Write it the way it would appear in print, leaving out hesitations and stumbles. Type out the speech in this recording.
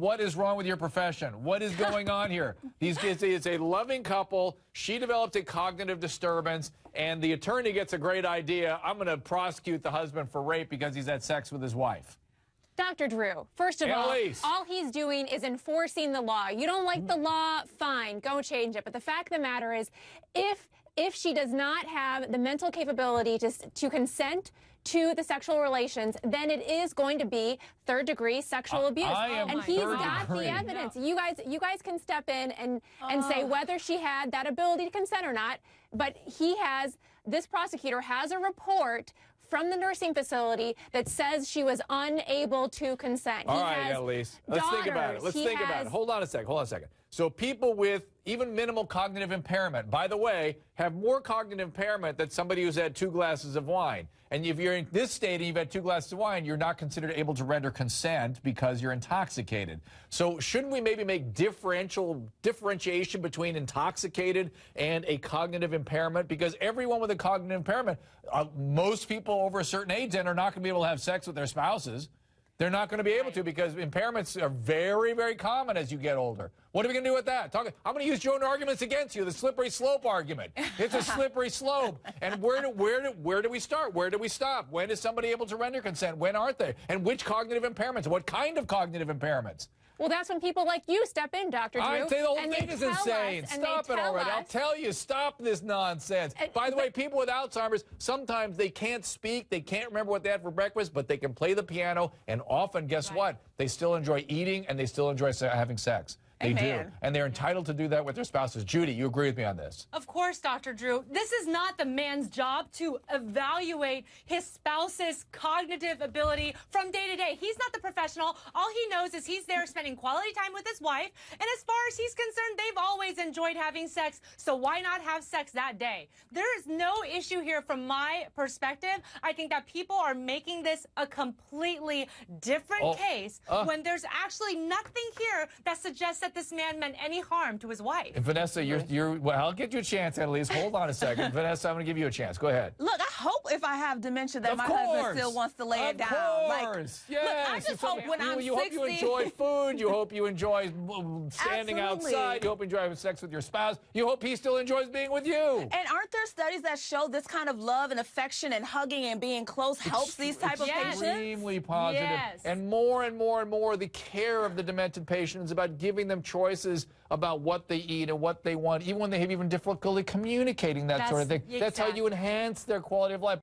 what is wrong with your profession? What is going on here? These kids, it's a loving couple. She developed a cognitive disturbance, and the attorney gets a great idea. I'm going to prosecute the husband for rape because he's had sex with his wife. Dr. Drew, first of all he's doing is enforcing the law. You don't like the law, fine, go change it. But the fact of the matter is, if she does not have the mental capability to consent to the sexual relations, then it is going to be third-degree sexual abuse. And he's got the evidence. You guys can step in and say whether she had that ability to consent or not. But this prosecutor has a report from the nursing facility that says she was unable to consent. All right, Elise, let's think about it. Let's think about it. Hold on a second. So people with even minimal cognitive impairment, by the way, have more cognitive impairment than somebody who's had 2 glasses of wine. And if you're in this state and you've had 2 glasses of wine, you're not considered able to render consent because you're intoxicated. So shouldn't we maybe make differentiation between intoxicated and a cognitive impairment? Because everyone with a cognitive impairment, most people over a certain age then are not going to be able to have sex with their spouses. They're not going to be able to because impairments are very, very common as you get older. What are we going to do with that? I'm going to use your own arguments against you, the slippery slope argument. It's a slippery slope. And where do we start? Where do we stop? When is somebody able to render consent? When aren't they? And which cognitive impairments? What kind of cognitive impairments? Well, that's when people like you step in, Dr. Drew. I'd say the whole thing is insane. Stop it already. I'll tell you, stop this nonsense. By the way, people with Alzheimer's, sometimes they can't speak, they can't remember what they had for breakfast, but they can play the piano, and often, guess what? They still enjoy eating, and they still enjoy having sex. They do. And they're entitled to do that with their spouses. Judy, you agree with me on this? Of course, Dr. Drew. This is not the man's job to evaluate his spouse's cognitive ability from day to day. He's not the professional. All he knows is he's there spending quality time with his wife. And as far as he's concerned, they've always enjoyed having sex. So why not have sex that day? There is no issue here from my perspective. I think that people are making this a completely different case when there's actually nothing here that suggests that this man meant any harm to his wife. And Vanessa, well, I'll get you a chance, Annalise. Hold on a second. Vanessa, I'm going to give you a chance. Go ahead. Look, I hope if I have dementia that my husband still wants to lay it down. Of course. Yes. Look, I just hope when I'm 60. You hope you enjoy food. You hope you enjoy standing outside. You hope you enjoy having sex with your spouse. You hope he still enjoys being with you. And aren't there studies that show this kind of love and affection and hugging and being close helps these type of patients? Extremely positive. Yes. And more and more, the care of the demented patient is about giving them choices about what they eat and what they want, even when they have even difficulty communicating that sort of thing. That's how you enhance their quality of life.